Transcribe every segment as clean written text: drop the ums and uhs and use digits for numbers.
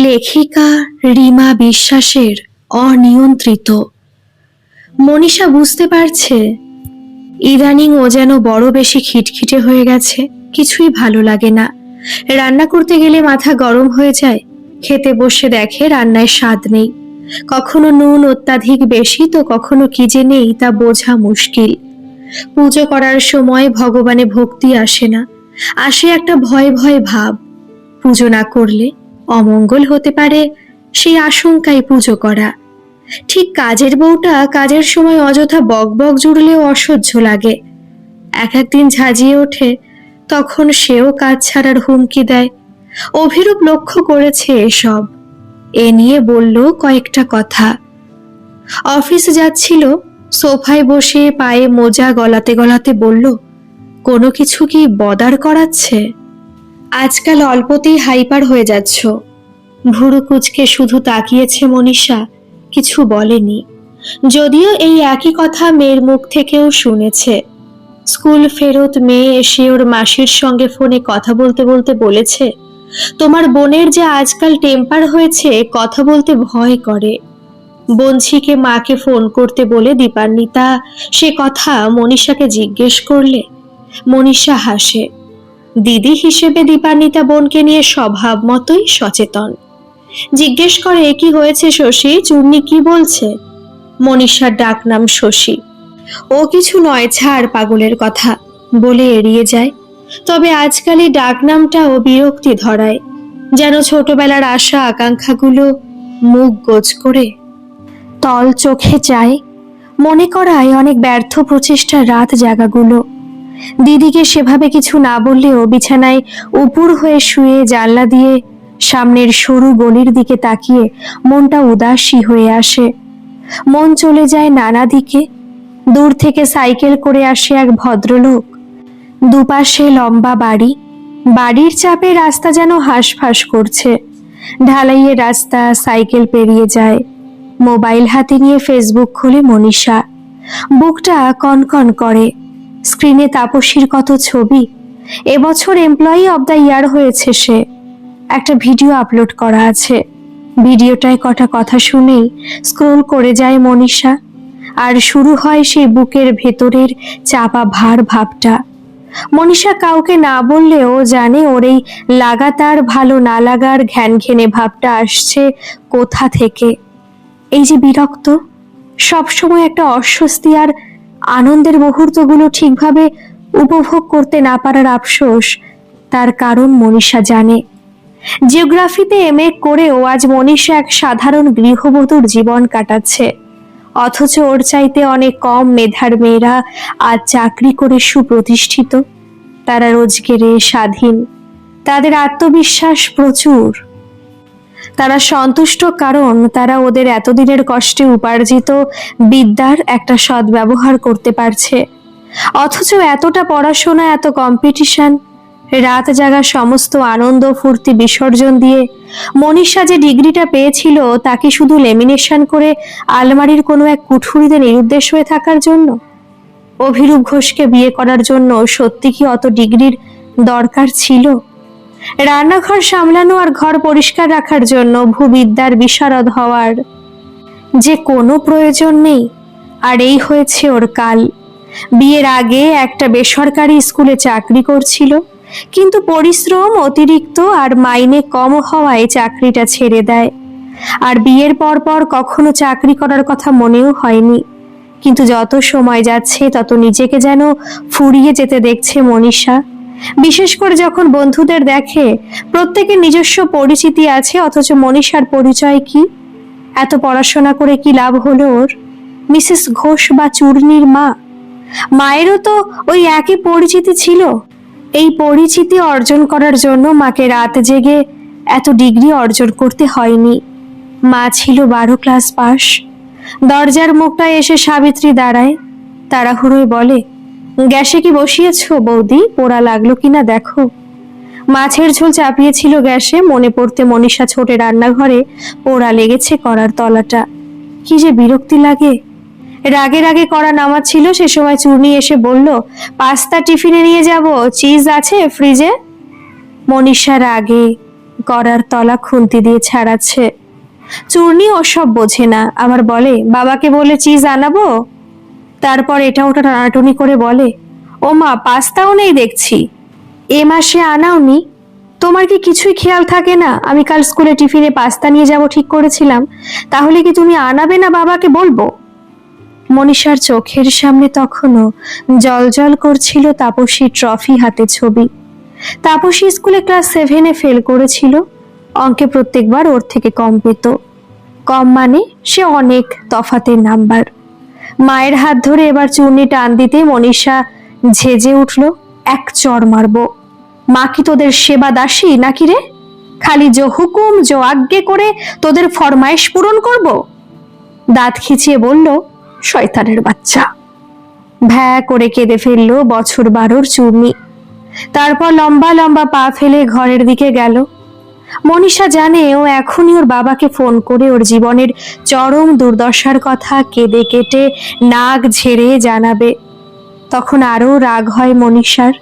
লেখিকা রিমা বিশ্বাসের অনিয়ন্ত্রিত। মনীষা বুঝতে পারছে ইদানিং ও যেন বড় বেশি খিটখিটে হয়ে গেছে, কিছুই ভালো লাগে না। রান্না করতে গেলে মাথা গরম হয়ে যায়, খেতে বসে দেখে রান্নায় স্বাদ নেই, কখনো নুন অত্যাধিক বেশি তো কখনো কি যে নেই তা বোঝা মুশকিল। পুজো করার সময় ভগবানে ভক্তি আসে না, আসে একটা ভয় ভয় ভাব। পুজো না করলে অমঙ্গল হতে পারে, সেই আশঙ্কায় পুজো করা। ঠিক কাজের বউটা কাজের সময় অযথা বকবক জুড়লেও অসহ্য লাগে। এক একদিন ঝাঁঝিয়ে ওঠে, তখন সেও কাজ ছাড়ার হুমকি দেয়। অভিরূপ লক্ষ্য করেছে এসব, এ নিয়ে বলল কয়েকটা কথা। অফিস যাচ্ছিল, সোফায় বসে পায়ে মোজা গলাতে গলাতে বলল, কোনো কিছু কি বদার করাচ্ছে? আজকাল অল্পতেই হাইপার হয়ে যাচ্ছ। ভুরু কুঁচকে শুধু তাকিয়েছে মনীষা, কিছু বলেনি। যদিও এই একই কথা মেয়ের মুখ থেকেও শুনেছে। স্কুল ফেরত মেয়ে এসে ওর মাসির সঙ্গে ফোনে কথা বলতে বলতে বলেছে, তোমার বোনের যে আজকাল টেম্পার হয়েছে, কথা বলতে ভয় করে। বঞ্চিকে মাকে ফোন করতে বলে দীপান্বিতা সে কথা মনীষাকে জিজ্ঞেস করলে মনীষা হাসে। দিদি হিসেবে দীপান্বিতা বোনকে নিয়ে স্বভাব মতোই সচেতন। জিজ্ঞেস করে, কি হয়েছে শশী, চূর্ণি কি বলছে? মনীষার ডাক নাম শশী। ও কিছু নয়, ছাড় পাগলের কথা বলে এড়িয়ে যায়। তবে আজকাল এই ডাক নামটাও বিরক্তি ধরায়, যেন ছোটবেলার আশা আকাঙ্ক্ষাগুলো মুখ গোজ করে তল চোখে চায়। মনে করায় অনেক ব্যর্থ প্রচেষ্টার রাত জাগাগুলো। দিদিকে সেভাবে কিছু না বললেও বিছানায় উপুর হয়ে শুয়ে জানলা দিয়ে সামনের সরু গলির দিকে তাকিয়ে মনটা উদাসী হয়ে আসে। মন চলে যায় নানা দিকে। দূর থেকে সাইকেল করে আসে এক ভদ্রলোক, দুপাশে লম্বা বাড়ি, বাড়ির চাপে রাস্তা যেন হাঁসফাঁস করছে। ঢালাইয়ের রাস্তা, সাইকেল পেরিয়ে যায়। মোবাইল হাতে নিয়ে ফেসবুক খোলে মনীষা। বুকটা কনকন করে। স্ক্রিনে তাপসীর কত ছবি। এবছর এমপ্লয়ি অব দ্য ইয়ার হয়েছে সে। একটা ভিডিও আপলোড করা আছে। ভিডিওটায় কটা কথা শুনেই স্ক্রোল করে যায় মনীষা, আর শুরু হয় সেই বুকের ভেতরের চাপা ভার ভাবটা। মনীষা কাউকে না বললেও জানে ওর এই লাগাতার ভালো না লাগার ঘ্যানঘেনে ভাবটা আসছে কোথা থেকে। এই যে বিরক্ত, সবসময় একটা অস্বস্তি আর আনন্দের মুহূর্তগুলো ঠিকভাবে উপভোগ করতে না পারার আফসোস, তার কারণ মনীষা জানে। জিওগ্রাফিতে এমএ করেও আজ মনীষা এক সাধারণ গৃহবধূর জীবন কাটাচ্ছে। অথচ ওর চাইতে অনেক কম মেধার মেয়েরা আজ চাকরি করে সুপ্রতিষ্ঠিত। তারা রোজগেরে স্বাধীন, তাদের আত্মবিশ্বাস প্রচুর। তারা সন্তুষ্ট কারণ তারা ওদের এতদিনের কষ্টে উপার্জিত বিদ্যার একটা সদ্ব্যবহার করতে পারছে। অথচ এতটা পড়াশোনা, এত কম্পিটিশন, রাত জাগা সমস্ত আনন্দ ফুর্তি বিসর্জন দিয়ে মনীষা যে ডিগ্রিটা পেয়েছিল তা কি শুধু লেমিনেশন করে আলমারির কোনো এক কুঠুরিতে নিরুদ্দেশ হয়ে থাকার জন্য? অভিরূপ ঘোষকে বিয়ে করার জন্য সত্যি কি অত ডিগ্রির দরকার ছিল? রান্নাঘর সামলানো আর ঘর পরিষ্কার রাখার জন্য ভূবিদ্যার বিশারদ হওয়ার যে কোনো প্রয়োজন নেই। আর এই হয়েছে ওর কাল। বিয়ের আগে একটা বেসরকারি স্কুলে চাকরি করছিল, কিন্তু পরিশ্রম অতিরিক্ত আর মাইনে কম হওয়ায় চাকরিটা ছেড়ে দেয়। আর বিয়ের পর পর কখনো চাকরি করার কথা মনেও হয়নি। কিন্তু যত সময় যাচ্ছে তত নিজেকে যেন ফুরিয়ে যেতে দেখছে মনীষা। বিশেষ করে যখন বন্ধুদের দেখে প্রত্যেকের নিজস্ব পরিচিতি আছে, অথচ মনীষার পরিচয় কি? এত পড়াশোনা করে কি লাভ হলো ওর? মিসেস ঘোষ বা চূর্ণির মা, মায়েরও তো ওই একই পরিচিতি ছিল। এই পরিচিতি অর্জন করার জন্য মাকে রাত জেগে এত ডিগ্রি অর্জন করতে হয়নি। মা ছিল 12 ক্লাস পাস। দরজার মুখটায় এসে সাবিত্রী দাঁড়ায়, তাড়াহুড়োয় বলে, গ্যাসে কি বসিয়েছ বৌদি, পোড়া লাগলো কিনা দেখো। মাছের ঝোল চাপিয়েছিল গ্যাসে, মনে পড়তে মনীষা ছোটে রান্নাঘরে পোড়া লেগেছে কড়ার তলাটা। কি যে বিরক্তি লাগে। রাগে রাগে কড়া নামাচ্ছিল, সে সময় চূর্ণি এসে বলল, পাস্তা টিফিনে নিয়ে যাব, চিজ আছে ফ্রিজে। মনীষা রাগে করার তলা খুন্তি দিয়ে ছাড়াচ্ছে। চূর্ণী ওসব বোঝে না, আবার বলে বাবাকে বলে চিজ আনাবো। তারপর এটা ওটা টানাটুনি করে বলে, ও মা পাস্তাও নেই দেখছি। এ মাসে আনাওনি? তোমার কি কিছুই খেয়াল থাকে না? আমি কাল স্কুলে টিফিনে পাস্তা নিয়ে যাব ঠিক করেছিলাম, তাহলে কি তুমি আনাবে না বাবাকে বলবো? মনীষার চোখের সামনে তখনও জলজল করছিল তাপসীর ট্রফি হাতে ছবি। তাপসী স্কুলে ক্লাস 7-এ ফেল করেছিল, অঙ্কে প্রত্যেকবার ওর থেকে কম পেত। কম মানে সে অনেক তফাতের নাম্বার। মায়ের হাত ধরে এবার চূর্ণি টান দিতে মনীষা ঝেঁজে উঠল, এক চড় মারবো। মা কি তোদের সেবা দাসী নাকি রে? খালি জো হুকুম জো আজ্ঞে করে তোদের ফরমায়েশ পূরণ করব? দাঁত খিচিয়ে বলল, শয়তানের বাচ্চা। ভ্যা করে কেঁদে ফেললো বছর 12-র চূর্ণি। তারপর লম্বা লম্বা পা ফেলে ঘরের দিকে গেল। মনীষা জানে ও এখনই ওর বাবাকে ফোন করে ওর জীবনের চরম দুর্দশার কথা কেঁদে কেটে নাক ঝেড়ে জানাবে। তখন আরো রাগ হয় মনীষার।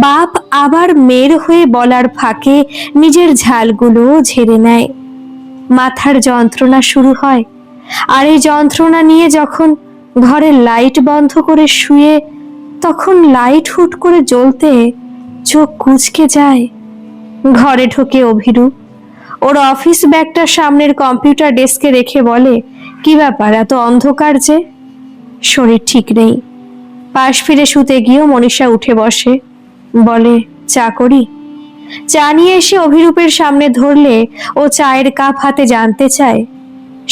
বাপ আবার মেয়ের হয়ে বলার ফাঁকে নিজের ঝালগুলো ঝেড়ে নেয়। মাথার যন্ত্রণা শুরু হয়, আর এই যন্ত্রণা নিয়ে যখন ঘরের লাইট বন্ধ করে শুয়ে, তখন লাইট হুট করে জ্বলতে চোখ কুঁচকে যায়। ঘরে ঢোকে অভিরূপ। ওর অফিস ব্যাগটা সামনের কম্পিউটার ডেস্কে রেখে বলে, কি ব্যাপার এত অন্ধকার যে? শরীর ঠিক নেই। পাশ ফিরে শুতে গিয়েও মনীষা উঠে বসে, বলে চা করি? চা নিয়ে এসে অভিরূপের সামনে ধরলে ও চায়ের কাপ হাতে জানতে চায়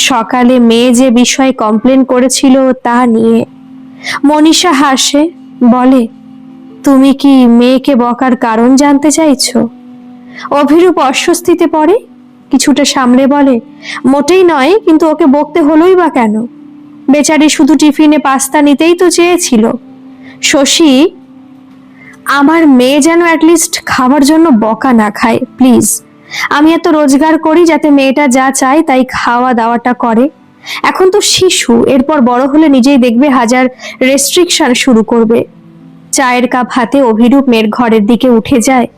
সকালে মেয়ে যে বিষয়ে কমপ্লেন করেছিল তা নিয়ে। মনীষা হাসে, বলে, তুমি কি মেয়েকে বকার কারণ জানতে চাইছো? অভিরূপ অস্বস্তিতে পড়ে, কিছুটা সামলে বলে, মোটেই নয়, কিন্তু ওকে বকতে হলোই বা কেন? বেচারি শুধু টিফিনে পাস্তা নিতেই তো চেয়েছিল। শশী, আমার মেয়ে যেন অ্যাটলিস্ট খাবার জন্য বকা না খায় প্লিজ। আমি এত রোজগার করি যাতে মেয়েটা যা চায় তাই খাওয়া দাওয়াটা করে। এখন তো শিশু, এরপর বড় হলে নিজেই দেখবে হাজার রেস্ট্রিকশন শুরু করবে। চায়ের কাপ হাতে অভিরূপ মেয়ের ঘরের দিকে উঠে যায়।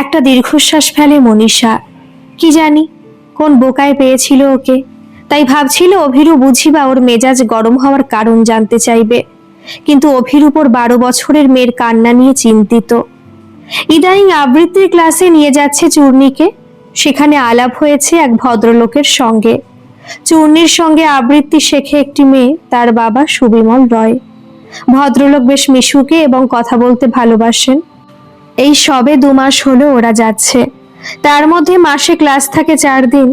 একটা দীর্ঘশ্বাস ফেলে মনীষা। কি জানি কোন বোকায় পেয়েছিল ওকে, তাই ভাবছিল অভিরূপ বুঝি বা ওর মেজাজ গরম হওয়ার কারণ জানতে চাইবে। কিন্তু অভিরূপ ওর 12 বছরের মেয়ের কান্না নিয়ে চিন্তিত। ইদানিং আবৃত্তির ক্লাসে নিয়ে যাচ্ছে চূর্ণীকে, সেখানে আলাপ হয়েছে এক ভদ্রলোকের সঙ্গে। চূর্ণীর সঙ্গে আবৃত্তি শেখে একটি মেয়ে, তার বাবা সুবিমল রয়। ভদ্রলোক বেশ মিশুকে এবং কথা বলতে ভালোবাসেন। এই সবে 2 মাস হলো ওরা যাচ্ছে। তার মধ্যে মাসে ক্লাস থাকে 4 দিন,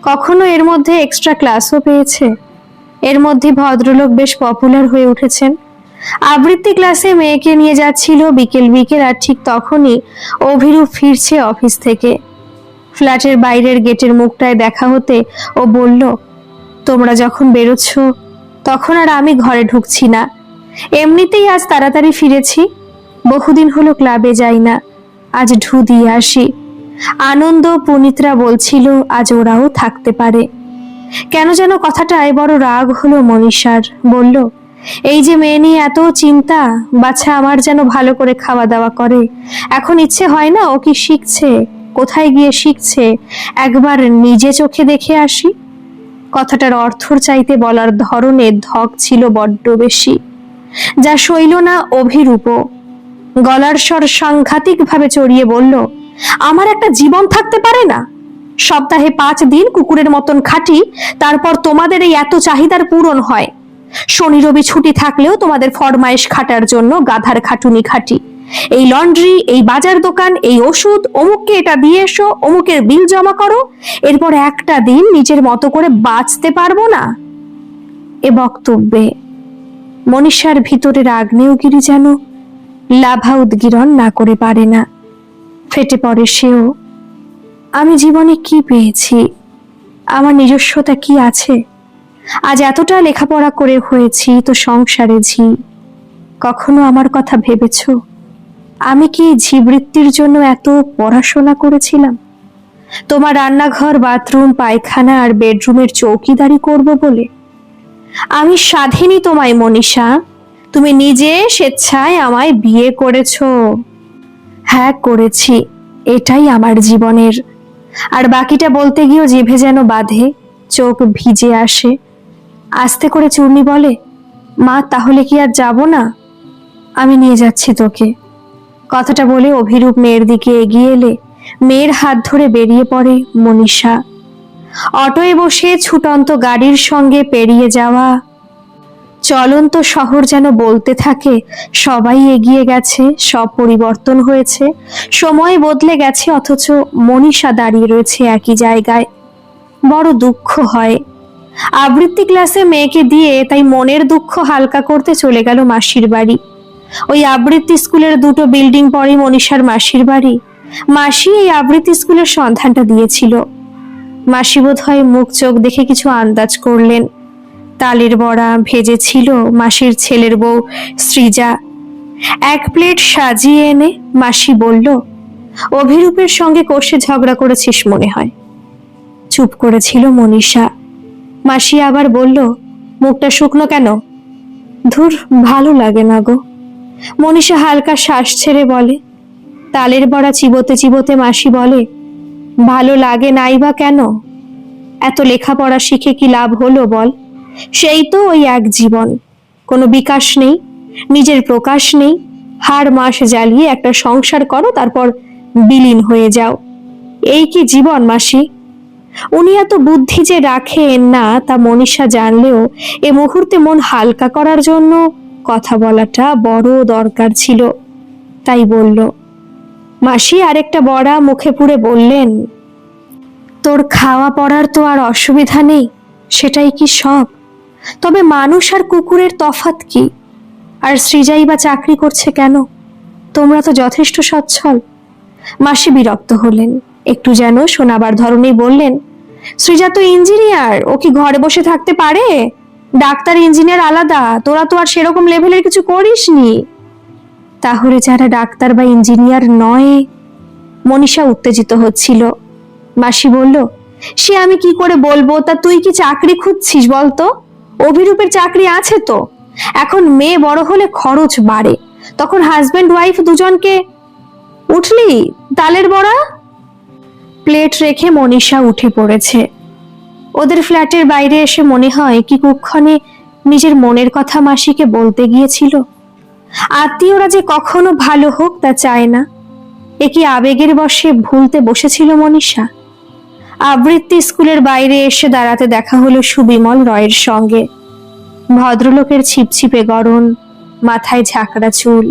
কখনো এর মধ্যে এক্সট্রা ক্লাসও পেয়েছে। এর মধ্যে ভদ্রলোক বেশ পপুলার হয়ে উঠেছেন। আবৃত্তি ক্লাসে মেয়েকে নিয়ে যাচ্ছিল বিকেল বিকেল, আর ঠিক তখনই অভিরূপ ফিরছে অফিস থেকে। ফ্ল্যাটের বাইরের গেটের মুখটায় দেখা হতে ও বলল, তোমরা যখন বেরোচ্ছ তখন আর আমি ঘরে ঢুকছি না, এমনিতেই আজ তাড়াতাড়ি ফিরেছি। বহুদিন হলো ক্লাবে যাই না, আজ ঢু দিয়ে আসি। আনন্দ পুনিতরা বলছিল আজ ওরাও থাকতে পারে। কেন যেন কথাটায় বড় রাগ হলো মনীষার। বলল, এই যে মেয়ে নিয়ে এত চিন্তা, বাচ্চা আমার যেন ভালো করে খাওয়া দাওয়া করে। এখন ইচ্ছে হয় না ও কি শিখছে, কোথায় গিয়ে শিখছে, একবার নিজে চোখে দেখে আসি। কথাটার অর্থর চাইতে বলার ধরনে ধক ছিল বড্ড বেশি, যা সইল না অভিরূপ। গলার স্বর সাংঘাতিকভাবে চড়িয়ে বলল, আমার একটা জীবন থাকতে পারে না? সপ্তাহে 5 দিন কুকুরের মতন খাটি, তারপর তোমাদের এই এত চাহিদার পূরণ হয়। শনি রবি ছুটি থাকলেও তোমাদের ফরমায়েশ খাটার জন্য গাধার খাটুনি খাটি। এই লন্ড্রি, এই বাজার দোকান, এই ওষুধ, অমুককে এটা দিয়ে এসো, অমুকের বিল জমা করো, এরপর একটা দিন নিজের মতো করে বাঁচতে পারবো না। এ বক্তব্যে মনীষার ভিতরের আগ্নেয়গিরি যেন লাভা উদ্গীরণ না করে পারে না। ফেটে পড়ে সেও। আমি জীবনে কি পেয়েছি? আমার নিজস্বতা কি আছে? আজ এতটা লেখাপড়া করে হয়েছি তো সংসারে ঝি। কখনো আমার কথা ভেবেছ? আমি কি ঝিবৃত্তির জন্য এত পড়াশোনা করেছিলাম? তোমার রান্নাঘর, বাথরুম, পায়খানা আর বেডরুমের চৌকিদারি করব বলে? আমি স্বাধীনই তোমায় মনীষা, তুমি নিজে স্বেচ্ছায় আমায় বিয়ে করেছ। হ্যাঁ করেছি, এটাই আমার জীবনের আর বাকিটা বলতে গিয়েও জিভে যেন বাঁধে, চোখ ভিজে আসে। আস্তে করে চূর্ণী বলে, মা তাহলে কি আর যাব না? আমি নিয়ে যাচ্ছি তোকে। কথাটা বলে অভিরূপ মেয়ের দিকে এগিয়ে এলে মেয়ের হাত ধরে বেরিয়ে পড়ে মনীষা। অটোয় বসে ছুটন্ত গাড়ির সঙ্গে পেরিয়ে যাওয়া চলন্ত শহর যেন বলতে থাকে, সবাই এগিয়ে গেছে, সব পরিবর্তন হয়েছে, সময় বদলে গেছে, অথচ মনীষা দাঁড়িয়ে রয়েছে একই জায়গায়। বড় দুঃখ হয়। আবৃত্তি ক্লাসে মেয়েকে দিয়ে তাই মনের দুঃখ হালকা করতে চলে গেল মাসির বাড়ি। ওই আবৃত্তি স্কুলের 2টো বিল্ডিং পরেই মনীষার মাসির বাড়ি। মাসি এই আবৃত্তি স্কুলের সন্ধানটা দিয়েছিল। মাসি বোধ হয় মুখ চোখ দেখে কিছু আন্দাজ করলেন। তালের বড়া ভেজেছিল মাসির ছেলের বউ সৃজা। 1 প্লেট সাজিয়ে এনে মাসি বলল, অভিরূপের সঙ্গে কষে ঝগড়া করেছিস মনে হয়। চুপ করেছিল মনীষা। মাসি আবার বলল, মুখটা শুকনো কেন? ধুর, ভালো লাগে না গো। মনীষা হালকা শ্বাস ছেড়ে বলে। তালের বড়া চিবোতে চিবোতে মাসি বলে, ভালো লাগে নাই বা কেন? এত লেখাপড়া শিখে কি লাভ হলো বল? সেই তো ওই এক জীবন, কোনো বিকাশ নেই, নিজের প্রকাশ নেই। হাড় মাস জ্বালিয়ে একটা সংসার করো, তারপর বিলীন হয়ে যাও। এই কি জীবন মাসি? উনি এত বুদ্ধি যে রাখেন না তা মনীষা জানলেও এ মুহূর্তে মন হালকা করার জন্য কথা বলাটা বড় দরকার ছিল। তাই বলল। মাসি আরেকটা বড়া মুখে পুরে বললেন, তোর খাওয়া পড়ার তো আর অসুবিধা নেই, সেটাই কি সব? তবে মানুষ আর কুকুরের তফাৎ কি? আর সৃজাই বা চাকরি করছে কেন? তোমরা তো যথেষ্ট সচ্ছল। মাসি বিরক্ত হলেন, একটু যেন শোনাবার ধরনেই বললেন, সৃজা তো ইঞ্জিনিয়ার, ও কি ঘরে বসে থাকতে পারে? ডাক্তার ইঞ্জিনিয়ার আলাদা, তোরা তো আর সেরকম লেভেলের কিছু করিসনি। তাহলে যারা ডাক্তার বা ইঞ্জিনিয়ার নয়? মনীষা উত্তেজিত হচ্ছিল। মাসি বলল, সে আমি কি করে বলবো? তা তুই কি চাকরি খুঁজছিস বলতো? অভিরূপের চাকরি আছে তো। এখন মেয়ে বড় হলে খরচ বাড়ে, তখন হাজবেন্ড ওয়াইফ দুজনকে। উঠলি? তালের বড়া। প্লেট রেখে মনীষা উঠে পড়েছে। ওদের ফ্ল্যাটের বাইরে এসে মনে হয় কি কুক্ষণে নিজের মনের কথা মাসিকে বলতে গিয়েছিল। আত্মীয়রা যে কখনো ভালো হোক তা চায় না। এ কি আবেগের বশে ভুলতে বসেছিল মনীষা? আবৃত্তি স্কুলের বাইরে এসে দাঁড়াতে দেখা হলো সুবিমল রয়ের সঙ্গে। ভদ্রলোকের ছিপছিপে গড়ন, মাথায় ঝাঁকড়া চুল।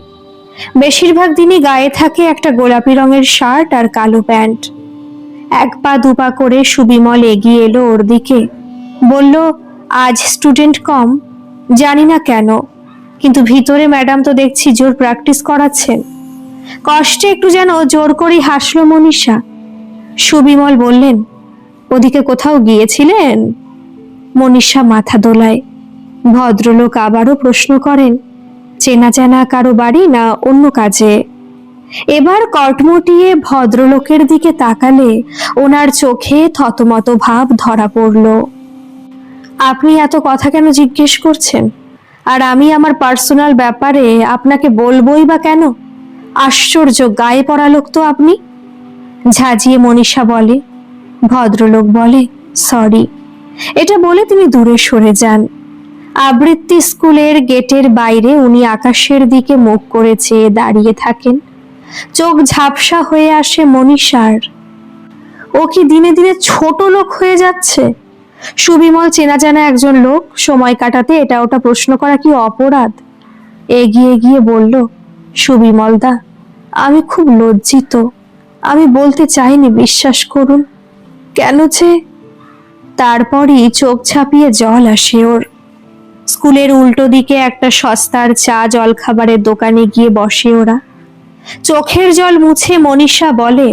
বেশিরভাগ দিনই গায়ে থাকে একটা গোলাপি রঙের শার্ট আর কালো প্যান্ট। 1 পা 2 পা করে সুবিমল এগিয়ে এলো ওর দিকে। বলল, আজ স্টুডেন্ট কম, জানি না কেন, কিন্তু ভিতরে ম্যাডাম তো দেখছি জোর প্র্যাকটিস করাচ্ছেন। কষ্টে একটু যেন জোর করেই হাসলো মনীষা। সুবিমল বললেন, ওদিকে কোথাও গিয়েছিলেন? মনীষা মাথা দোলায়। ভদ্রলোক আবারও প্রশ্ন করেন, চেনা চেনা কারো বাড়ি না অন্য কাজে? এবার কটমটিয়ে ভদ্রলোকের দিকে তাকালে ওনার চোখে থতমত ভাব ধরা পড়ল। আপনি এত কথা কেন জিজ্ঞেস করছেন? আর আমি আমার পার্সোনাল ব্যাপারে আপনাকে বলবোই বা কেন? আশ্চর্য গায়ে পড়া লোক তো আপনি। ঝাঁঝিয়ে মনীষা বলে। ভদ্রলোক বলে, সরি। এটা বলে তিনি দূরে সরে যান। আবৃত্তি স্কুলের গেটের বাইরে উনি আকাশের দিকে মুখ করে চেয়ে দাঁড়িয়ে থাকেন। চোখ ঝাপসা হয়ে আসে মনীষার। ও কি দিনে দিনে ছোট লোক হয়ে যাচ্ছে? সুবিমল চেনা জানা একজন লোক, সময় কাটাতে এটা ওটা প্রশ্ন করা কি অপরাধ? এগিয়ে গিয়ে বলল, সুবিমল দা, আমি খুব লজ্জিত, আমি বলতে চাইনি, বিশ্বাস করুন। কেন যে? তারপরই চোখ ছাপিয়ে জল আসে ওর। স্কুলের উল্টো দিকে একটা সস্তার চা জলখাবারের দোকানে গিয়ে বসে ওরা। চোখের জল মুছে মনীষা বলে,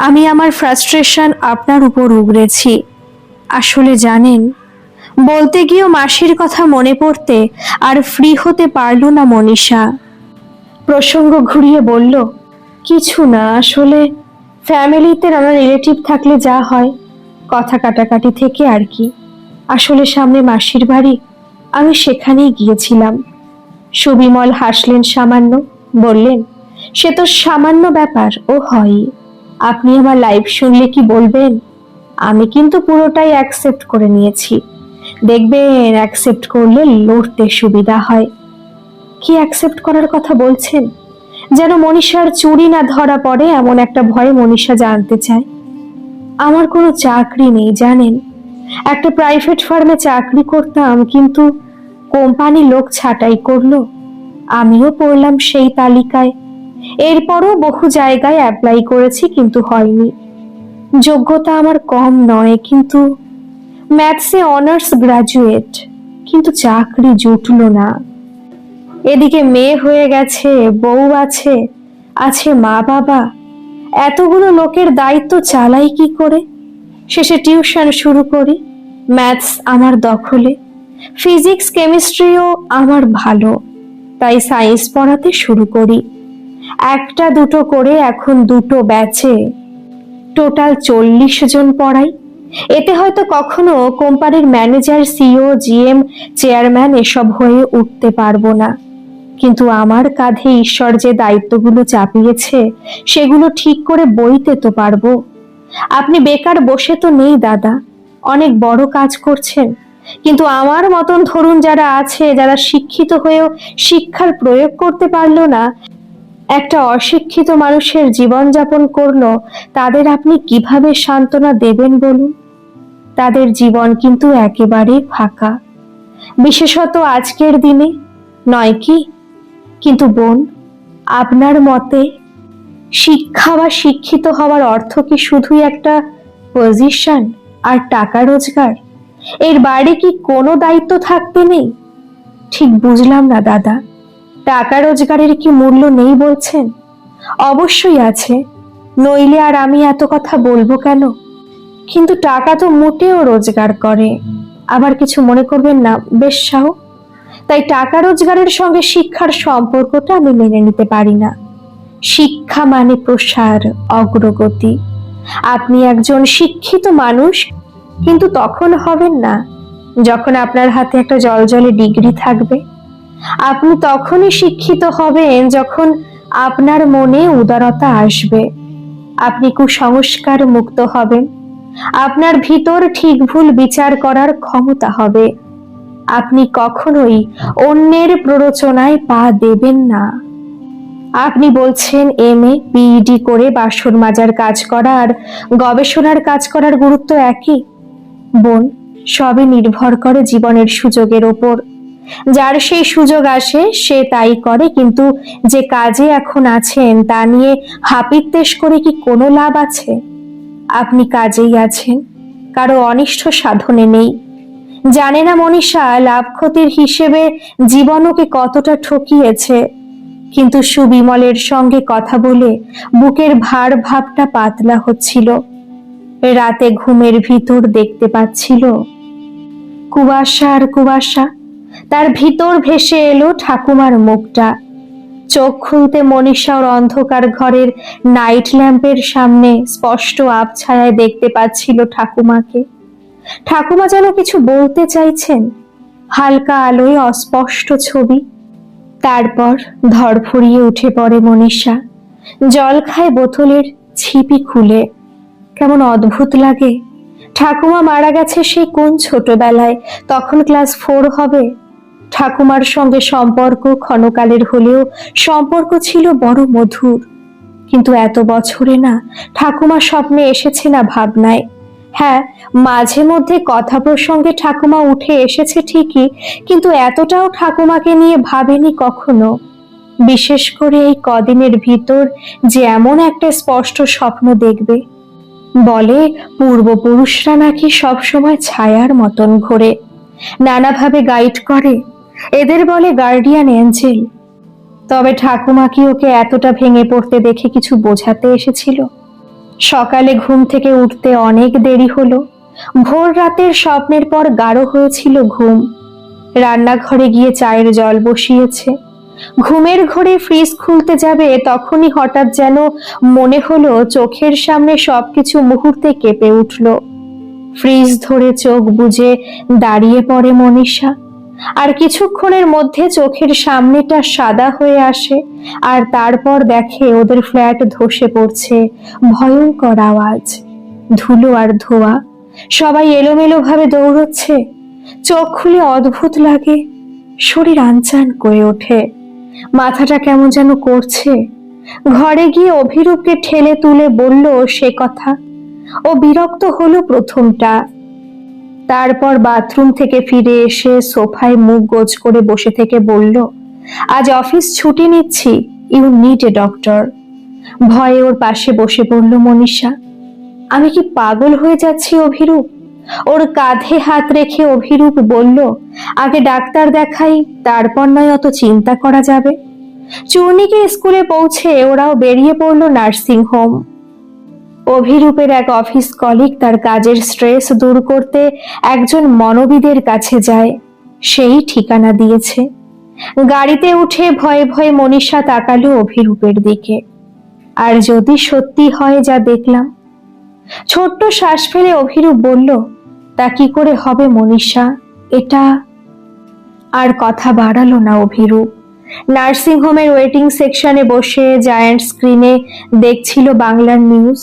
আমি আমার ফ্রাস্ট্রেশন আপনার উপর উগরেছি। আসলে জানেন, বলতে গিয়েও মাসির কথা মনে পড়তে আর ফ্রি হতে পারল না মনীষা। প্রসঙ্গ ঘুরিয়ে বলল, কিছু না, আসলে ফ্যামিলিতে নানা রিলেটিভ থাকলে যা হয়, কথা কাটাকাটি থেকে আর কি। আসলে সামনে মাসির বাড়ি, আমি সেখানেই গিয়েছিলাম। সুবিমল হাসলেন সামান্য, বললেন, সে তো সামান্য ব্যাপার, ও হয়। আপনি আমার লাইভ শুনলে কি বলবেন? আমি কিন্তু পুরোটাই অ্যাকসেপ্ট করে নিয়েছি। দেখবেন অ্যাকসেপ্ট করলে লড়তে সুবিধা হয়। কি অ্যাকসেপ্ট করার কথা বলছেন? যেন মনীষার চুরি না ধরা পড়ে এমন একটা ভয়ে মনীষা জানতে চায়। আমার কোনো চাকরি নেই জানেন, একটা প্রাইভেট ফার্মে চাকরি করতাম, কিন্তু কোম্পানি লোক ছাঁটাই করলো, আমিও পড়লাম সেই তালিকায়। এরপরও বহু জায়গায় অ্যাপ্লাই করেছি কিন্তু হয়নি। যোগ্যতা আমার কম নয়, কিন্তু ম্যাথসে অনার্স গ্রাজুয়েট, কিন্তু চাকরি জুটলো না। এদিকে মেয়ে হয়ে গেছে, বউ আছে, আছে মা বাবা, এতগুলো লোকের দায়িত্ব চালাই কি করে? শেষে টিউশন শুরু করি, ম্যাথস আমার দখলে, ফিজিক্স কেমিস্ট্রিও আমার ভালো, তাই সায়েন্স পড়াতে শুরু করি। একটা দুটো করে এখন দুটো ব্যাচে টোটাল 40 জন পড়াই। এতে হয়তো কখনো কোম্পানির ম্যানেজার, সিইও, জিএম, চেয়ারম্যান এসব হয়ে উঠতে পারবো না, কিন্তু আমার কাঁধে ঈশ্বর যে দায়িত্বগুলো চাপিয়েছে সেগুলো ঠিক করে বইতে তো পারবো। আপনি বেকার বসে তো নেই দাদা, অনেক বড় কাজ করছেন। কিন্তু আমার মতন ধরুন যারা আছে, যারা শিক্ষিত হয়েও শিক্ষার প্রয়োগ করতে পারলো না, একটা অশিক্ষিত মানুষের জীবনযাপন করলো, তাদের আপনি কিভাবে সান্ত্বনা দেবেন বলুন? তাদের জীবন কিন্তু একেবারে ফাঁকা, বিশেষত আজকের দিনে, নয় কি? কিন্তু বোন, আপনার মতে শিক্ষা বা শিক্ষিত হওয়ার অর্থ কি শুধুই একটা পজিশন আর টাকা রোজগার? এর বাইরে কি কোনো দায়িত্ব থাকতে নেই? ঠিক বুঝলাম না দাদা, টাকা রোজগারের কি মূল্য নেই বলছেন? অবশ্যই আছে, নইলে আর আমি এত কথা বলবো কেন? কিন্তু টাকা তো মোটেও রোজগার করে। আবার কিছু মনে করবেন না বেশ সাহ, তাই টাকা রোজগারের সঙ্গে শিক্ষার সম্পর্কটা আমি মেনে নিতে পারি না। শিক্ষা মানে প্রসার, অগ্রগতি। আপনি একজন শিক্ষিত মানুষ, কিন্তু তখন হবেন না যখন আপনার হাতে একটা জলজলে ডিগ্রি থাকবে। আপনি তখনই শিক্ষিত হবেন যখন আপনার মনে উদারতা আসবে, আপনি কুসংস্কার মুক্ত হবেন, আপনার ভিতর ঠিক ভুল বিচার করার ক্ষমতা হবে। আপনি কখনোই অন্যের প্ররোচনায় পা দেবেন না। আপনি বলছেন এমএ বিইডি করে বাসন মাজার কাজ করা আর গবেষণার কাজ করার গুরুত্ব একই। বোন, সবই নির্ভর করে জীবনের সুযোগের ওপর। যার সেই সুযোগ আসে সে তাই করে, কিন্তু যে কাজে এখন আছেন তা নিয়ে হাপিত্যেশ করে কি কোনো লাভ আছে? আপনি কাজেই আছেন, কারো অনিষ্ট সাধনে নেই। জানে না মনীষা লাভ ক্ষতির হিসেবে জীবন ওকে কতটা ঠকিয়েছে, কিন্তু সুবিমলের সঙ্গে কথা বলে বুকের ভার ভাবটা পাতলা হচ্ছিল। রাতে ঘুমের ভিতর দেখতে পাচ্ছিল কুয়াশা আর কুয়াশা, তার ভিতর ভেসে এলো ঠাকুমার মুখটা। চোখ খুলতে মনীষা ওর অন্ধকার ঘরের নাইট ল্যাম্পের সামনে স্পষ্ট আবছায়ায় দেখতে পাচ্ছিল ঠাকুমাকে। ঠাকুমা যেন কিছু বলতে চাইছেন, হালকা আলোয় অস্পষ্ট ছবি। তারপর ধড়ফড়িয়ে উঠে পড়ে মনীষা, জল খায় বোতলের ছিপি খুলে। কেমন অদ্ভুত লাগে, ঠাকুমা মারা গেছে সেই কোন ছোটবেলায়, তখন ক্লাস 4 হবে। ঠাকুমার সঙ্গে সম্পর্ক ক্ষণকালের হলেও সম্পর্ক ছিল বড় মধুর। কিন্তু এত বছরে না ঠাকুমা স্বপ্নে এসেছে না ভাবনায়। হ্যাঁ, মাঝে মধ্যে কথা প্রসঙ্গে ঠাকুমা উঠে এসেছে ঠিকই, কিন্তু এতটাও ঠাকুমাকে নিয়ে ভাবেনি কখনো। বিশেষ করে এই কদিনের ভিতর যে এমন একটা স্পষ্ট স্বপ্ন দেখবে। বলে পূর্বপুরুষরা নাকি সবসময় ছায়ার মতন ঘোরে, নানাভাবে গাইড করে, এদের বলে গার্ডিয়ান এঞ্জেল। তবে ঠাকুমা কি ওকে এতটা ভেঙে পড়তে দেখে কিছু বোঝাতে এসেছিল? সকালে ঘুম থেকে উঠতে অনেক দেরি হলো, ভোর রাতের স্বপ্নের পর গাঢ় হয়েছিল ঘুম। রান্নাঘরে গিয়ে চায়ের জল বসিয়েছে, ঘুমের ঘোরে ফ্রিজ খুলতে যাবে তখনই হঠাৎ যেন মনে হলো চোখের সামনে সবকিছু মুহূর্তে কেঁপে উঠল। ফ্রিজ ধরে চোখ বুজে দাঁড়িয়ে পড়ে মনীষা। আর কিছুক্ষণের মধ্যে চোখের সামনেটা সাদা হয়ে আসে, আর তারপর দেখে ওদের ফ্ল্যাট ধসে পড়ছে। ভয়ঙ্কর আওয়াজ, ধুলো আর ধোঁয়া, সবাই এলোমেলো ভাবে দৌড়চ্ছে। চোখ খুলে অদ্ভুত লাগে, শরীর আনচান করে ওঠে, মাথাটা কেমন যেন করছে। ঘরে গিয়ে অভিরূপকে ঠেলে তুলে বলল সে কথা। ও বিরক্ত হলো প্রথমটা, তারপর বাথরুম থেকে ফিরে এসে সোফায় মুখ গোজ করে বসে থেকে বলল, আজ অফিস ছুটি নিচ্ছি, ইউ নিড এ ডক্টর। ভয়ে ওর পাশে বসে পড়ল মনীষা। আমি কি পাগল হয়ে যাচ্ছি অভিরূপ? ওর কাঁধে হাত রেখে অভিরূপ বলল, আগে ডাক্তার দেখাই, তারপর নয় অত চিন্তা করা যাবে। চূর্ণীকে স্কুলে পৌঁছে ওরাও বেরিয়ে পড়ল নার্সিং হোম। অভিরূপের এক অফিস কলিগ তার কাজের স্ট্রেস দূর করতে একজন মনোবিদের কাছে যায়, সেই ঠিকানা দিয়েছে। গাড়িতে উঠে ভয়ে ভয়ে মনীষা তাকালো অভিরূপের দিকে। আর যদি সত্যি হয় যা দেখলাম। ছোট্ট শ্বাস ফেলে অভিরূপ বলল, তা কি করে হবে মনীষা, এটা। আর কথা বাড়ালো না অভিরূপ। নার্সিং হোমের ওয়েটিং সেকশনে বসে জায়ান্ট স্ক্রিনে দেখছিল বাংলার নিউজ।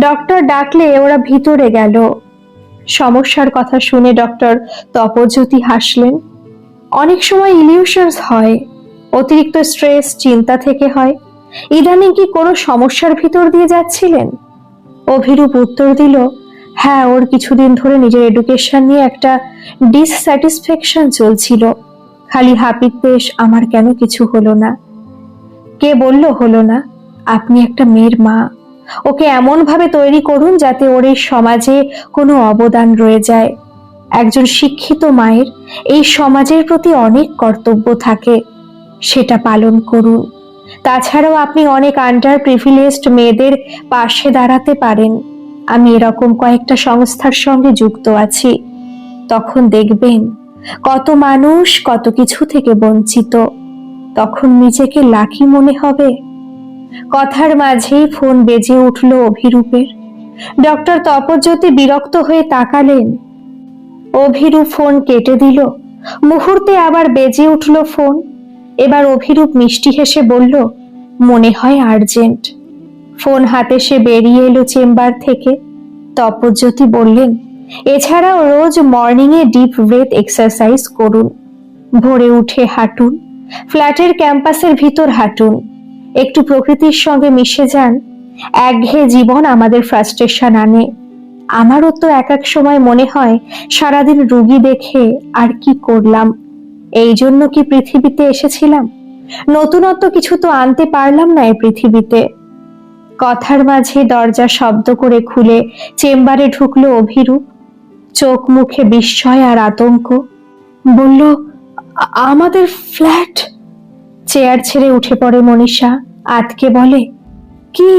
ডক্টর ডাকলে ওরা ভিতরে গেল। সমস্যার কথা শুনে ডক্টর তপজ্যোতি হাসলেন। অনেক সময় ইলিউশনস হয়, অতিরিক্ত স্ট্রেস চিন্তা থেকে হয়। ইদানিং কি কোনো সমস্যার ভিতর দিয়ে যাচ্ছিলেন? অভিরূপ উত্তর দিল, হ্যাঁ, ওর কিছুদিন ধরে নিজের এডুকেশন নিয়ে একটা ডিসস্যাটিসফ্যাকশন চলছিল। খালি হাপিত্যেশ, আমার কেন কিছু হলো না। কে বলল হলো না? আপনি একটা মেয়ের মা, ওকে এমন ভাবে তৈরি করুন যাতে ওর এই সমাজে কোনো অবদান রয়ে যায়। একজন শিক্ষিত মায়ের এই সমাজের প্রতি অনেক কর্তব্য থাকে, সেটা পালন করুন। তাছাড়াও আপনি অনেক আন্ডার প্রিভিলেজড মেয়েদের পাশে দাঁড়াতে পারেন। আমি এরকম কয়েকটা সংস্থার সঙ্গে যুক্ত আছি। তখন দেখবেন কত মানুষ কত কিছু থেকে বঞ্চিত, তখন নিজেকে লাকি মনে হবে। কথার মাঝেই ফোন বেজে উঠল অভিরূপের। ডক্টর তপজ্যোতি বিরক্ত হয়ে তাকালেন। অভিরূপ ফোন কেটে দিল। মুহূর্তে আবার বেজে উঠল ফোন। এবার অভিরূপ মিষ্টি হেসে বলল, মনে হয় আর্জেন্ট। ফোন হাতে সে বেরিয়ে এলো চেম্বার থেকে। তপজ্যোতি বললেন, এছাড়াও রোজ মর্নিং এ ডিপ ব্রেথ এক্সারসাইজ করুন। ভোরে উঠে হাঁটুন, ফ্ল্যাটের ক্যাম্পাসের ভিতর হাঁটুন, একটু প্রকৃতির সঙ্গে মিশে যান। একঘেয়ে জীবন আমাদের ফ্রাস্ট্রেশন আনে। আমারও তো এক এক সময় মনে হয় সারাদিন রুগী দেখে আর কি করলাম, এই জন্য কি পৃথিবীতে এসেছিলাম? নতুনত্ব কিছু তো আনতে পারলাম না এই পৃথিবীতে। কথার মাঝে দরজা শব্দ করে খুলে চেম্বারে ঢুকলো অভিরূপ। চোখ মুখে বিস্ময় আর আতঙ্ক। বলল, আমাদের ফ্ল্যাট। চেয়ার ছেড়ে উঠে পড়ে মনীষা, আতকে বলে, কি?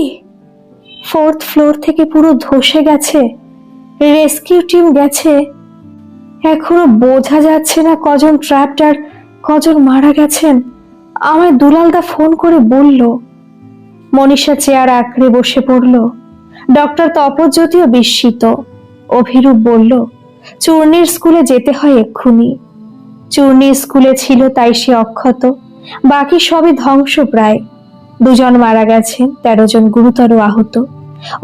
4th ফ্লোর থেকে পুরো ধসে গেছে, রেস্কিউ টিম গেছে, এখনো বোঝা যাচ্ছে না কজন ট্র্যাপড আর কজন মারা গেছেন। আমায় দুলালদা ফোন করে বলল। মনীষা চেয়ার আঁকড়ে বসে পড়ল। ডক্টর তপজ্যোতিও বিস্মিত। অভিরূপ বলল, চূর্ণীর স্কুলে যেতে হয় এক্ষুনি। চূর্ণী স্কুলে ছিল তাই সে অক্ষত, বাকি সবই ধ্বংস প্রায়। 2 জন মারা গেছেন, 13 জন গুরুতর আহত।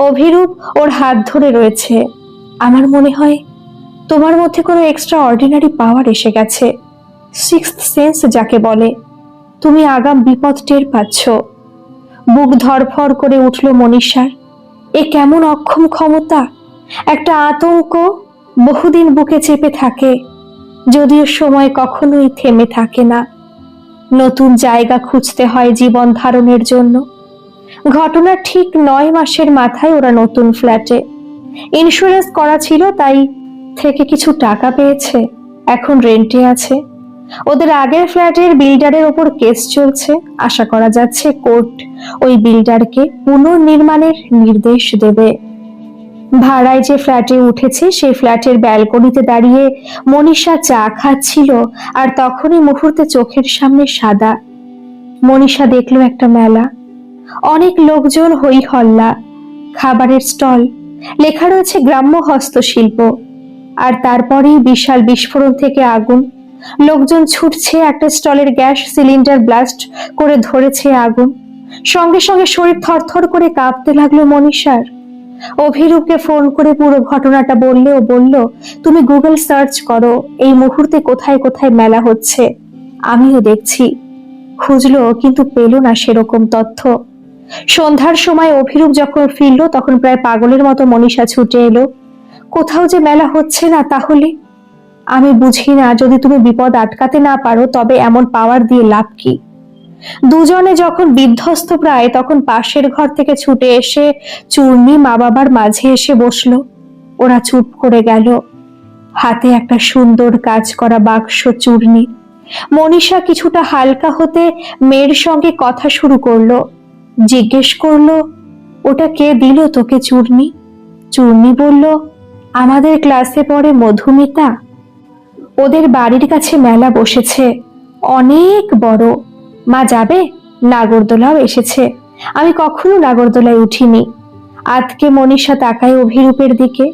অভিরূপ ওর হাত ধরে রয়েছে। আমার মনে হয় তোমার মধ্যে কোনো এক্সট্রা অর্ডিনারি পাওয়ার এসে গেছে, 6th সেন্স যাকে বলে। তুমি আগাম বিপদ টের পাচ্ছ। বুক ধড়ফড় করে উঠল মনীষার। এ কেমন অক্ষম ক্ষমতা! একটা আতঙ্ক বহুদিন বুকে চেপে থাকে, যদিও সময় কখনোই থেমে থাকে না। নতুন জায়গা খুঁজতে হয় জীবন ধারণের জন্য। ঘটনা ঠিক 9 মাসের মাথায় ওরা নতুন ফ্ল্যাটে। ইন্স্যুরেন্স করা ছিল, তাই থেকে কিছু টাকা পেয়েছে, এখন রেন্টে আছে। ওদের আগের ফ্ল্যাটের বিল্ডারের ওপর কেস চলছে। আশা করা যাচ্ছে কোর্ট ওই বিল্ডারকে পুনর্নির্মাণের নির্দেশ দেবে। ভাড়ায় যে ফ্ল্যাটে উঠেছে সেই ফ্ল্যাটের ব্যালকনিতে দাঁড়িয়ে মনীষা চা খাচ্ছিল, আর তখনই মুহূর্তে চোখের সামনে সাদা। মনীষা দেখলো একটা মেলা, অনেক লোকজন, হই হল্লা, খাবারের স্টল, লেখা রয়েছে গ্রাম্য হস্তশিল্প। আর তারপরেই বিশাল বিস্ফোরণ থেকে আগুন। লোকজন ছুটছে, একটা স্টলের গ্যাস সিলিন্ডার ব্লাস্ট করে ধরেছে আগুন। সঙ্গে সঙ্গে শরীর থরথর করে কাঁপতে লাগলো মনীষার। অভিরূপকে ফোন করে পুরো ঘটনাটা বললেও বলল, তুমি গুগল সার্চ করো এই মুহূর্তে কোথায় কোথায় মেলা হচ্ছে। আমিও দেখছি। খুঁজলো কিন্তু পেল না সেরকম তথ্য। সন্ধ্যার সময় অভিরূপ যখন ফিরল তখন প্রায় পাগলের মতো মনীষা ছুটে এলো। কোথাও যে মেলা হচ্ছে না তাহলে? আমি বুঝি না, যদি তুমি বিপদ আটকাতে না পারো তবে এমন পাওয়ার দিয়ে লাভ কি? দুজনে যখন বিধ্বস্ত প্রায় তখন পাশের ঘর থেকে ছুটে এসে চূর্ণী মা বাবার মাঝে এসে বসলো। ওরা চুপ করে গেল। হাতে একটা সুন্দর কাজ করা বাক্স চূর্ণী। মনীষা কিছুটা হালকা হতে মেয়ের সঙ্গে কথা শুরু করলো। জিজ্ঞেস করলো, ওটা কে দিল তোকে চূর্ণী? চূর্ণী বলল, আমাদের ক্লাসে পড়ে মধুমিতা। ওদের বাড়ির কাছে মেলা বসেছে, অনেক বড়। মা যাবে? নাগরদোলাও এসেছে। আমি কখনো নাগরদোলায় উঠিনি। আজকে মনীষা তাকায় অভিরূপের দিকে।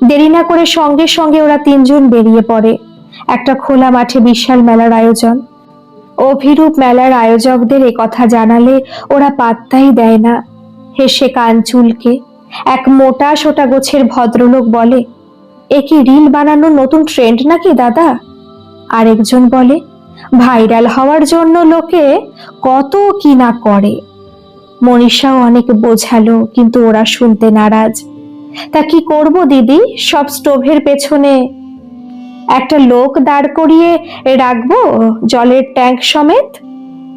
দেরি না করে সঙ্গে সঙ্গে ওরা তিনজন বেরিয়ে পড়ে। একটা খোলা মাঠে বিশাল মেলার আয়োজন। অভিরূপ মেলার আয়োজকদের এ কথা জানালে ওরা পাত্তাই দেয় না। হেসে কান চুলকে এক মোটা সোটা গোছের ভদ্রলোক বলে, এ কি রিল বানানোর নতুন ট্রেন্ড নাকি দাদা? আরেকজন বলে, ভাইরাল হওয়ার জন্য লোকে কত কি না করে। মনীষাও অনেক বোঝালো কিন্তু ওরা শুনতে নারাজ। তা কি করব দিদি, সব স্টোভের পেছনে একটা লোক দাঁড় করিয়ে রাখবো, জলের ট্যাঙ্ক সমেত?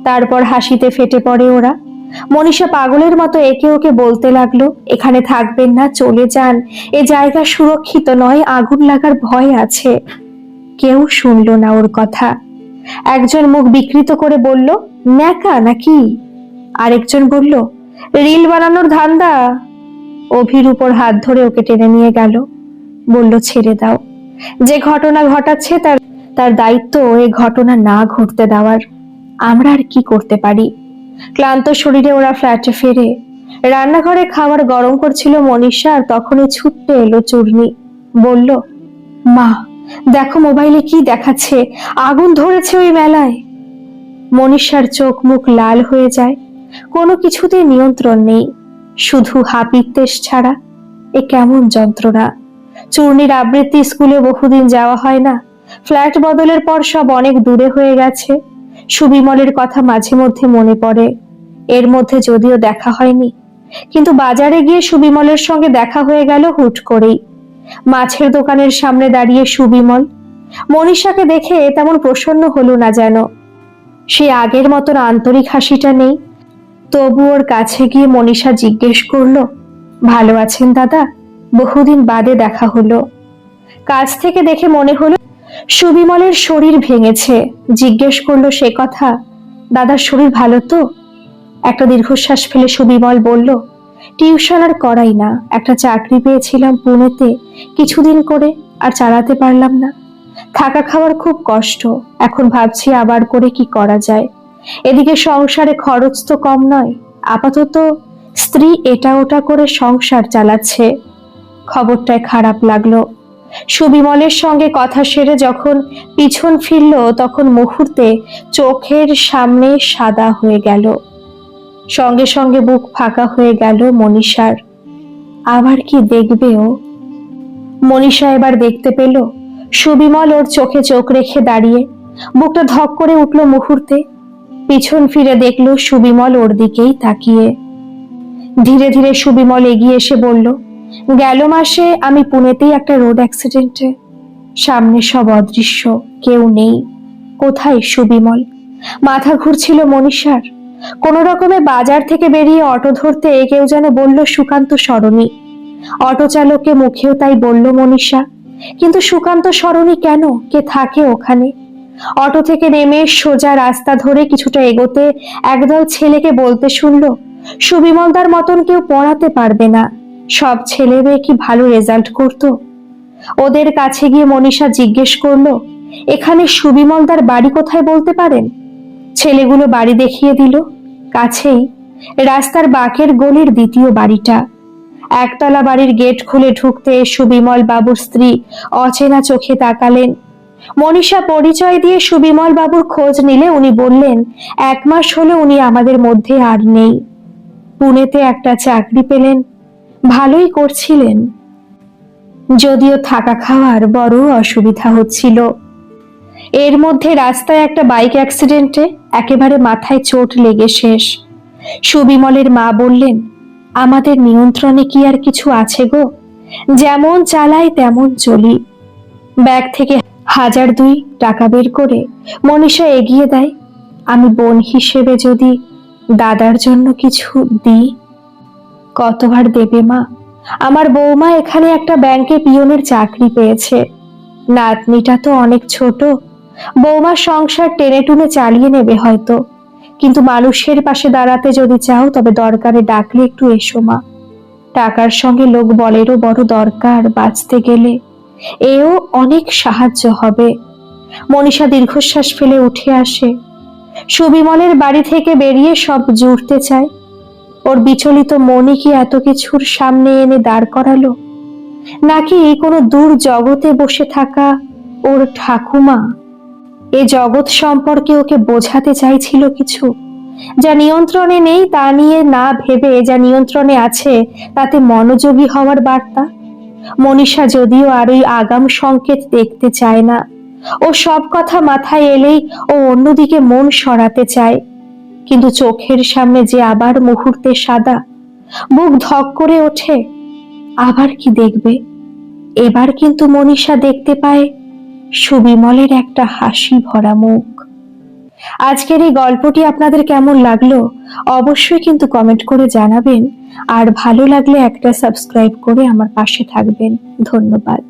তারপর হাসিতে ফেটে পড়ে ওরা। মনীষা পাগলের মতো একে ওকে বলতে লাগলো, এখানে থাকবেন না, চলে যান, এ জায়গা সুরক্ষিত নয়, আগুন লাগার ভয় আছে। কেউ শুনলো না ওর কথা। একজন মুখ বিকৃত করে বলল, ন্যাকা নাকি? আরেকজন বলল, রিল বানানোর ধান্দা। অভির উপর হাত ধরে ওকে টেনে নিয়ে গেল। বলল, ছেড়ে দাও। যে ঘটনা ঘটাচ্ছে তার তার দায়িত্ব এই ঘটনা না ঘটতে দেওয়ার। আমরা আর কি করতে পারি? ক্লান্ত শরীরে ওরা ফ্ল্যাটে ফেরে। রান্নাঘরে খাবার গরম করছিল মনীষা, আর তখনই ছুটতে এলো চূর্ণী। বলল, মা দেখো মোবাইলে কি দেখাচ্ছে, আগুন ধরেছে ওই মেলায়। মনীষার চোখ মুখ লাল হয়ে যায়। কোনো কিছুতে নিয়ন্ত্রণ নেই, শুধু হাপিত্তেশ ছাড়া। এ কেমন যন্ত্রণা! চূর্ণীর আবৃত্তি স্কুলে বহুদিন যাওয়া হয় না। ফ্ল্যাট বদলের পর সব অনেক দূরে হয়ে গেছে। সুবিমলের কথা মাঝে মধ্যে মনে পড়ে। এর মধ্যে যদিও দেখা হয়নি, কিন্তু বাজারে গিয়ে সুবিমলের সঙ্গে দেখা হয়ে গেল হুট করেই। মাছের দোকানের সামনে দাঁড়িয়ে সুবিমল। মনীষাকে দেখে তেমন প্রসন্ন হলো না যেন। সে আগের মতন আন্তরিক হাসিটা নেই। তবু ওর কাছে গিয়ে মনীষা জিজ্ঞেস করলো, ভালো আছেন দাদা? বহুদিন বাদে দেখা হলো। কাছ থেকে দেখে মনে হলো সুবিমলের শরীর ভেঙেছে। জিজ্ঞেস করলো সে কথা, দাদার শরীর ভালো তো? একটা দীর্ঘশ্বাস ফেলে সুবিমল বলল, টিউশন আর করাই না, একটা চাকরি পেয়েছিলাম পুনেতে, কিছুদিন করে আর চালাতে পারলাম না। থাকা খাওয়ার খুব কষ্ট। এখন ভাবছি আবার করে কি করা যায়। এদিকে সংসারে খরচ তো কম নয়। আপাতত স্ত্রী এটা ওটা করে সংসার চালাচ্ছে। খবরটায় খারাপ লাগলো। সুবিমলের সঙ্গে কথা সেরে যখন পিছন ফিরল তখন মুহূর্তে চোখের সামনে সাদা হয়ে গেল। সঙ্গে সঙ্গে বুক ফাঁকা হয়ে গেল মনীষার। আবার কি দেখবে ও? মনীষা এবার দেখতে পেল সুবিমল ওর চোখে চোখ রেখে দাঁড়িয়ে। বুকটা ধক করে উঠল মুহূর্তে। পিছন ফিরে দেখল সুবিমল ওর দিকেই তাকিয়ে। ধীরে ধীরে সুবিমল এগিয়ে এসে বলল, গেল মাসে আমি পুনেতেই একটা রোড অ্যাক্সিডেন্টে। সামনে সব অদৃশ্য, কেউ নেই। কোথায় সুবিমল? মাথা ঘুরছিল মনীষার। কোন রকমে বাজার থেকে বেরিয়ে অটো ধরতে কেউ যেন বলল সুকান্ত সরণি। অটো চালককে মুখেও তাই বলল মনীষা। কিন্তু সুকান্ত সরণি কেন? কে থাকে ওখানে? অটো থেকে নেমে সোজা রাস্তা ধরে কিছুটা এগোতে একদল ছেলেকে বলতে শুনল, সুবিমলদার মতন কেউ পড়াতে পারবে না। সব ছেলে মেয়ে কি ভালো রেজাল্ট করতো? ওদের কাছে গিয়ে মনীষা জিজ্ঞেস করলো, এখানে সুবিমলদার বাড়ি কোথায় বলতে পারেন? ছেলেগুলো বাড়ি দেখিয়ে দিল। কাছেই, রাস্তার বাঁকের গলির দ্বিতীয় বাড়িটা। একতলা বাড়ির গেট খুলে ঢুকতে সুবিমল বাবুর স্ত্রী অচেনা চোখে তাকালেন। মনীষা পরিচয় দিয়ে সুবিমল বাবুর খোঁজ নিলে উনি বললেন 1 মাস হলো উনি আমাদের মধ্যে আর নেই। পুনেতে একটা চাকরি পেলেন, ভালোই করছিলেন, যদিও থাকা খাওয়ার বড় অসুবিধা হচ্ছিল। এর মধ্যে রাস্তায় একটা বাইক অ্যাক্সিডেন্টে একেবারে মাথায় চোট লেগে শেষ। সুবিমলের মা বললেন, আমাদের নিয়ন্ত্রণে কি আর কিছু আছে গো, যেমন চালাই তেমন চলি। ব্যাগ থেকে 1002 টাকা বের করে মনীষা এগিয়ে দেয়। আমি বোন হিসেবে যদি দাদার জন্য কিছু দিই। কতবার দেবে মা? আমার বৌমা এখানে একটা ব্যাংকে পিয়নের চাকরি পেয়েছে। নাতনিটা তো অনেক ছোট, বৌমার সংসার টেনে টুনে চালিয়ে নেবে হয়তো, কিন্তু মানুষের পাশে দাঁড়াতে যদি চাও তবে দরকারে ডাকলে একটু এসো মা। টাকার সঙ্গে লোক বলেরও বড় দরকার বাঁচতে গেলে, এও অনেক সাহায্য হবে। মনীষা দীর্ঘশ্বাস ফেলে উঠে আসে। সুবিমলের বাড়ি থেকে বেরিয়ে সব জুড়তে চায়। ওর বিচলিত মনই কি এত কিছুর সামনে এনে দাঁড় করালো, নাকি এই কোনো দূর জগতে বসে থাকা ওর ঠাকুমা এ জগৎ সম্পর্কে ওকে বোঝাতে চাইছিল কিছু, যা নিয়ন্ত্রণে নেই তা নিয়ে না ভেবে যা নিয়ন্ত্রণে আছে তাতে মনোযোগী হওয়ার বার্তা। মনীষা যদিও আর ওই আগাম সংকেত দেখতে চায় না, ও সব কথা মাথায় এলেই ও অন্যদিকে মন সরাতে চায়, কিন্তু চোখের সামনে যে আবার মুহূর্তে সাদা, বুক ধক করে ওঠে। আবার কি দেখবে? এবার কিন্তু মনীষা দেখতে পায় সুবিমলের একটা হাসি ভরা মুখ। আজকের এই গল্পটি আপনাদের কেমন লাগলো অবশ্যই কিন্তু কমেন্ট করে জানাবেন, আর ভালো লাগলে একটা সাবস্ক্রাইব করে আমার পাশে থাকবেন। ধন্যবাদ।